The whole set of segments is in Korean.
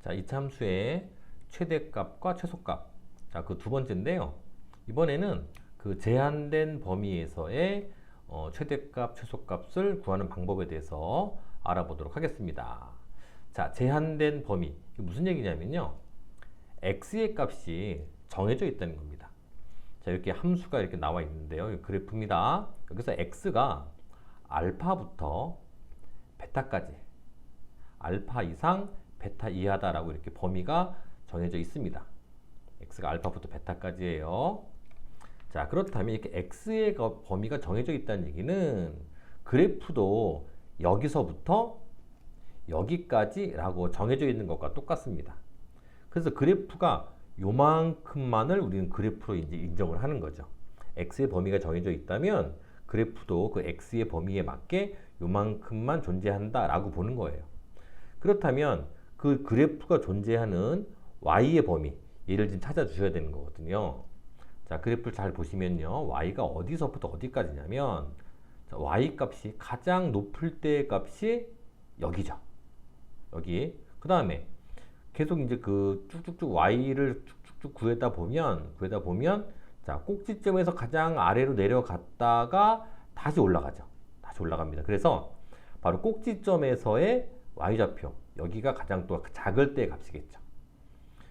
자, 이참수의 최대값과 최소값. 자, 그 두 번째인데요. 이번에는 그 제한된 범위에서의 최대값, 최소값을 구하는 방법에 대해서 알아보도록 하겠습니다. 자, 제한된 범위. 이게 무슨 얘기냐면요. x의 값이 정해져 있다는 겁니다. 자, 이렇게 함수가 이렇게 나와 있는데요. 이 그래프입니다. 여기서 x가 알파부터 베타까지, 알파 이상 베타 이하다라고 이렇게 범위가 정해져 있습니다. x가 알파부터 베타까지예요. 자, 그렇다면 이렇게 x의 범위가 정해져 있다는 얘기는 그래프도 여기서부터 여기까지라고 정해져 있는 것과 똑같습니다. 그래서 그래프가 요만큼만을 우리는 그래프로 이제 인정을 하는 거죠. x의 범위가 정해져 있다면 그래프도 그 x의 범위에 맞게 요만큼만 존재한다라고 보는 거예요. 그렇다면 그 그래프가 존재하는 y의 범위, 얘를 좀 찾아주셔야 되는 거거든요. 자, 그래프를 잘 보시면요. y가 어디서부터 어디까지냐면, 자, y 값이 가장 높을 때의 값이 여기죠. 여기. 그 다음에 계속 이제 그 쭉쭉쭉 y를 쭉쭉쭉 구해다 보면, 자, 꼭지점에서 가장 아래로 내려갔다가 다시 올라가죠. 다시 올라갑니다. 그래서 바로 꼭지점에서의 y좌표, 여기가 가장 또 작을 때의 값이겠죠.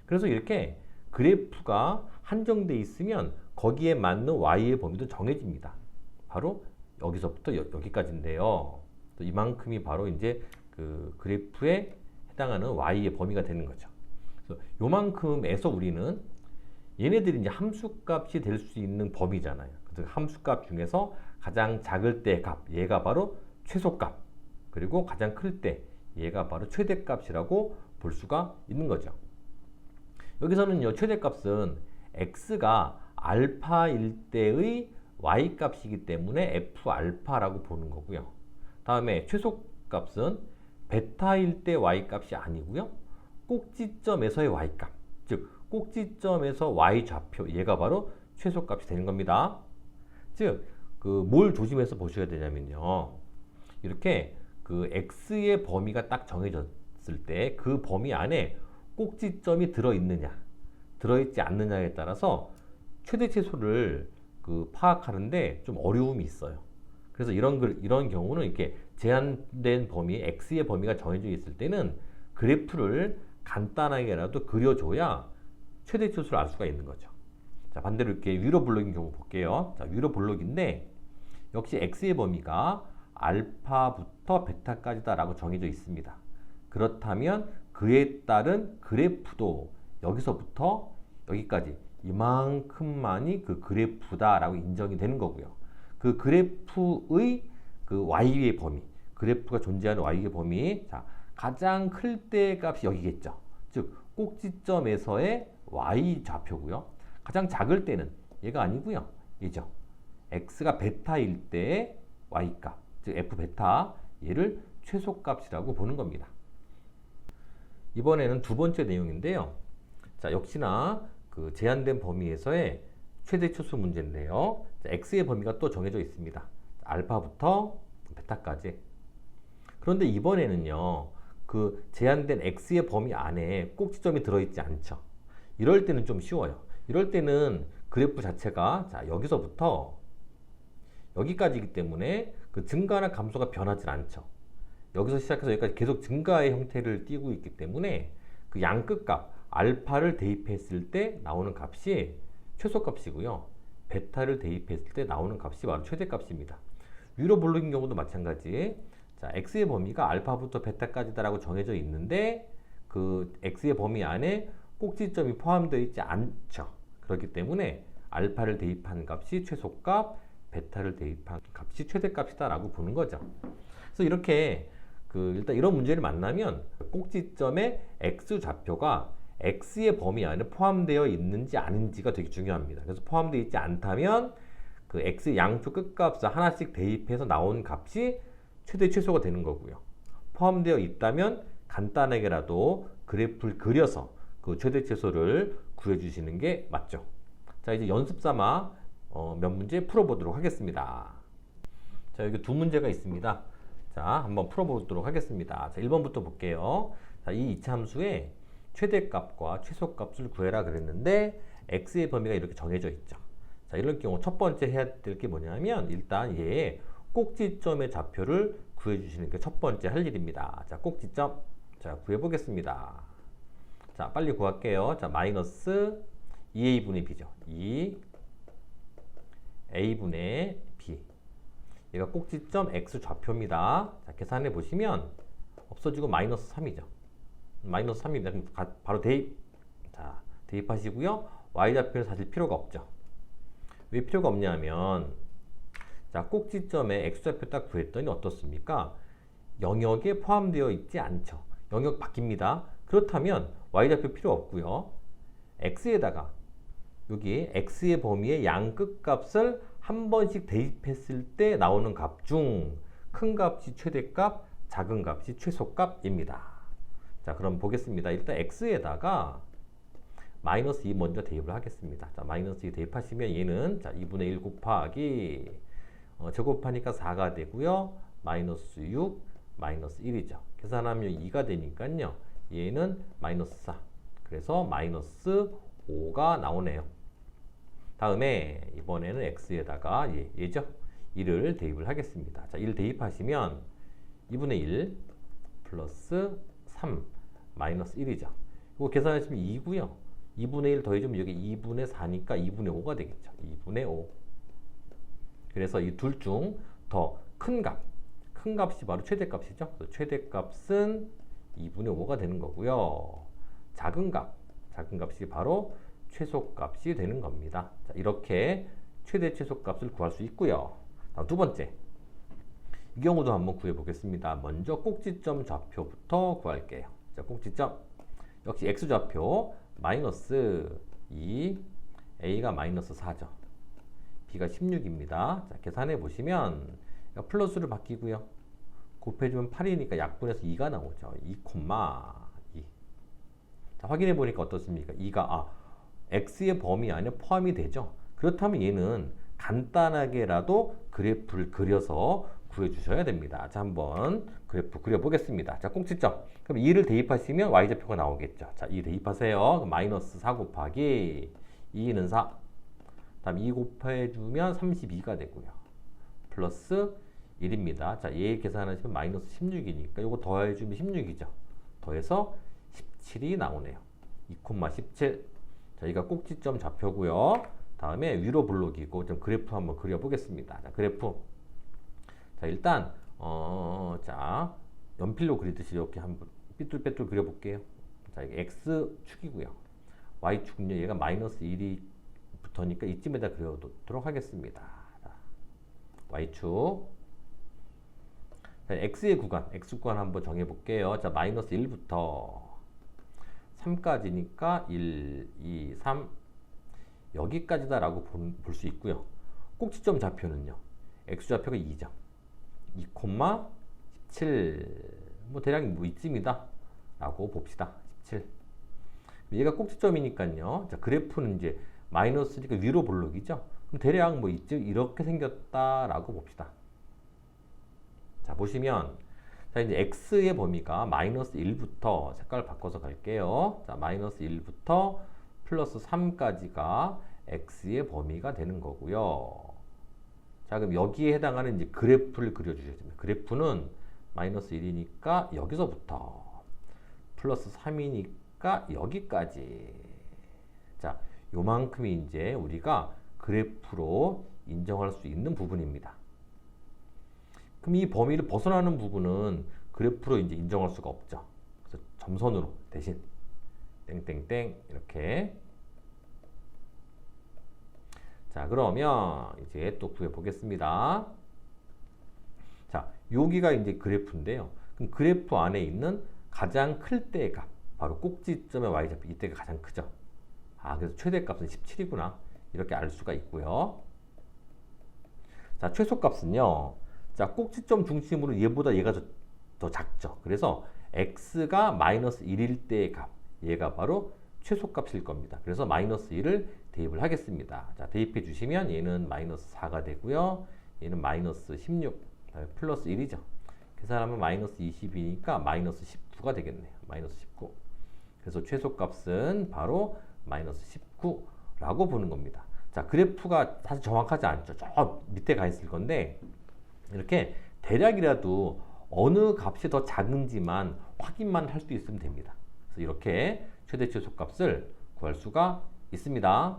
그래서 이렇게 그래프가 한정돼 있으면 거기에 맞는 y의 범위도 정해집니다. 바로 여기서부터 여기까지인데요. 이만큼이 바로 이제 그 그래프에 해당하는 y의 범위가 되는 거죠. 그래서 요만큼에서 우리는 얘네들이 이제 함수값이 될 수 있는 범위잖아요. 그래서 함수값 중에서 가장 작을 때 값, 얘가 바로 최소값, 그리고 가장 클 때 얘가 바로 최대값이라고 볼 수가 있는 거죠. 여기서는요, 최대값은 x가 알파일 때의 y값이기 때문에 f알파라고 보는 거고요. 다음에 최소값은 베타일 때 y값이 아니고요. 꼭지점에서의 y값, 즉 꼭지점에서 y좌표, 얘가 바로 최소값이 되는 겁니다. 즉, 그 뭘 조심해서 보셔야 되냐면요. 이렇게 그 x의 범위가 딱 정해졌을 때 그 범위 안에 꼭지점이 들어있느냐, 들어있지 않느냐에 따라서 최대 최소를 그 파악하는데 좀 어려움이 있어요. 그래서 이런 경우는 이렇게 제한된 범위, x의 범위가 정해져 있을 때는 그래프를 간단하게라도 그려줘야 최대 최소를 알 수가 있는 거죠. 자, 반대로 이렇게 위로 블록인 경우 볼게요. 자, 위로 블록인데 역시 x의 범위가 알파부터 베타까지다라고 정해져 있습니다. 그렇다면 그에 따른 그래프도 여기서부터 여기까지 이만큼만이 그 그래프다라고 인정이 되는 거고요. 그 그래프의 그 y의 범위, 그래프가 존재하는 y의 범위, 자, 가장 클 때 값이 여기겠죠. 즉 꼭지점에서의 y 좌표고요. 가장 작을 때는 얘가 아니고요. 얘죠. x가 베타일 때의 y값, 즉 f 베타, 얘를 최소값이라고 보는 겁니다. 이번에는 두 번째 내용인데요. 자, 역시나 그 제한된 범위에서의 최대 최소 문제인데요. 자, x의 범위가 또 정해져 있습니다. 알파부터 베타까지. 그런데 이번에는요, 그 제한된 x의 범위 안에 꼭지점이 들어있지 않죠. 이럴 때는 좀 쉬워요. 이럴 때는 그래프 자체가, 자, 여기서부터 여기까지이기 때문에 그 증가나 감소가 변하지 않죠. 여기서 시작해서 여기까지 계속 증가의 형태를 띠고 있기 때문에 그 양끝값 알파를 대입했을 때 나오는 값이 최소값이고요. 베타를 대입했을 때 나오는 값이 바로 최대값입니다. 위로 블록인 경우도 마찬가지. 자, x의 범위가 알파부터 베타까지다라고 정해져 있는데 그 x의 범위 안에 꼭지점이 포함되어 있지 않죠. 그렇기 때문에 알파를 대입한 값이 최소값, 베타를 대입한 값이 최대값이다라고 보는 거죠. 그래서 이렇게 일단 이런 문제를 만나면 꼭지점의 x 좌표가 x의 범위 안에 포함되어 있는지 아닌지가 되게 중요합니다. 그래서 포함되어 있지 않다면 그 x 양쪽 끝값을 하나씩 대입해서 나온 값이 최대 최소가 되는 거고요. 포함되어 있다면 간단하게라도 그래프를 그려서 그 최대 최소를 구해주시는 게 맞죠. 자, 이제 연습 삼아 몇 문제 풀어보도록 하겠습니다. 자, 여기 두 문제가 있습니다. 자, 한번 풀어보도록 하겠습니다. 자, 1번부터 볼게요. 자, 이 이차함수의 최대값과 최소값을 구해라 그랬는데 x의 범위가 이렇게 정해져 있죠. 자, 이럴 경우 첫 번째 해야 될 게 뭐냐면 일단 얘의 꼭지점의 좌표를 구해주시는 게 첫 번째 할 일입니다. 자, 꼭지점. 자, 구해보겠습니다. 자, 빨리 구할게요. 자, 마이너스 2a분의 b죠. 2a분의 b. 얘가 꼭지점 x 좌표입니다. 자, 계산해 보시면 없어지고 마이너스 3이죠. 마이너스 3입니다. 그럼 바로 대입. 자, 대입하시고요. y좌표는 사실 필요가 없죠. 왜 필요가 없냐면 자, 꼭지점에 x좌표 딱 구했더니 어떻습니까? 영역에 포함되어 있지 않죠. 영역 바뀝니다. 그렇다면 y좌표 필요 없고요. x에다가 여기 x의 범위의 양 끝값을 한 번씩 대입했을 때 나오는 값 중 큰 값이 최대값, 작은 값이 최소값입니다. 자, 그럼 보겠습니다. 일단 x에다가 마이너스 2 먼저 대입을 하겠습니다. 자, 마이너스 2 대입하시면 얘는 자, 2분의 1 곱하기 제곱하니까 4가 되고요. 마이너스 6, 마이너스 1이죠. 계산하면 2가 되니까요. 얘는 마이너스 4. 그래서 마이너스 5가 나오네요. 다음에 이번에는 x에다가 얘죠. 1을 대입을 하겠습니다. 자, 1 대입하시면 2분의 1 플러스 3 마이너스 1이죠. 이거 계산하시면 2고요. 2분의 1 더해주면 여기 2분의 4니까 2분의 5가 되겠죠. 2분의 5. 그래서 이 둘 중 더 큰 값, 큰 값이 바로 최대값이죠. 그래서 최대값은 2분의 5가 되는 거고요. 작은 값이 바로 최소값이 되는 겁니다. 자, 이렇게 최대 최소값을 구할 수 있고요. 다음 두 번째, 이 경우도 한번 구해 보겠습니다. 먼저 꼭지점 좌표부터 구할게요. 자, 꼭지점 역시 x좌표 마이너스 2, a가 마이너스 4죠. b가 16입니다. 자, 계산해 보시면 플러스를 바뀌고요. 곱해주면 8이니까 약분해서 2가 나오죠. 2, 2. 자, 확인해 보니까 어떻습니까? 2가 x의 범위 안에 포함이 되죠. 그렇다면 얘는 간단하게라도 그래프를 그려서 구해주셔야 됩니다. 자, 한번 그래프 그려보겠습니다. 자, 꼭지점. 그럼 2를 대입하시면 y좌표가 나오겠죠. 자, 2 대입하세요. 그럼 마이너스 4 곱하기 2는 4. 다음 2 곱해주면 32가 되고요. 플러스 1입니다. 자, 얘 계산하시면 마이너스 16이니까 이거 더해주면 16이죠. 더해서 17이 나오네요. 2,17. 자, 여기가 꼭지점 좌표고요. 다음에 위로 블록이고 좀 그래프 한번 그려보겠습니다. 자, 그래프. 자, 일단 자, 연필로 그리듯이 이렇게 한번 삐뚤빼뚤 그려볼게요. 자, 이게 x축이고요. y축은요. 얘가 마이너스 1이 붙으니까 이쯤에다 그려도록 하겠습니다. 자, y축. 자, x의 구간, x구간 한번 정해볼게요. 자, 마이너스 1부터 3까지니까 1, 2, 3 여기까지다 라고 볼 수 있고요. 꼭지점 좌표는요. x좌표가 2죠. 2,17 뭐 대략 뭐 이쯤이다 라고 봅시다. 17. 얘가 꼭지점이니까요. 자, 그래프는 이제 마이너스니까 위로 블록이죠. 그럼 대략 뭐 이쯤 이렇게 생겼다 라고 봅시다. 자, 보시면 자, 이제 x의 범위가 마이너스 1부터 색깔을 바꿔서 갈게요. 자, 마이너스 1부터 플러스 3까지가 x의 범위가 되는 거고요. 자, 그럼 여기에 해당하는 이제 그래프를 그려주셔야 됩니다. 그래프는 마이너스 1이니까 여기서부터 플러스 3이니까 여기까지. 자, 요만큼이 이제 우리가 그래프로 인정할 수 있는 부분입니다. 그럼 이 범위를 벗어나는 부분은 그래프로 이제 인정할 수가 없죠. 그래서 점선으로 대신 땡땡땡 이렇게. 자, 그러면 이제 또 구해 보겠습니다. 자, 여기가 이제 그래프인데요. 그럼 그래프 안에 있는 가장 클 때의 값, 바로 꼭지점의 y좌표, 이때가 가장 크죠. 그래서 최대값은 17이구나. 이렇게 알 수가 있고요. 자, 최소값은요. 자, 꼭지점 중심으로 얘보다 얘가 더 작죠. 그래서 x가 마이너스 1일 때의 값, 얘가 바로 최소값일 겁니다. 그래서 마이너스 1을 대입을 하겠습니다. 자, 대입해 주시면 얘는 마이너스 4가 되고요. 얘는 마이너스 16. 그다음에 플러스 1이죠. 계산하면 마이너스 20이니까 마이너스 19가 되겠네요. 마이너스 19. 그래서 최소값은 바로 마이너스 19라고 보는 겁니다. 자, 그래프가 사실 정확하지 않죠. 저 밑에 가 있을 건데 이렇게 대략이라도 어느 값이 더 작은지만 확인만 할 수 있으면 됩니다. 그래서 이렇게 최대 최소값을 구할 수가 있습니다.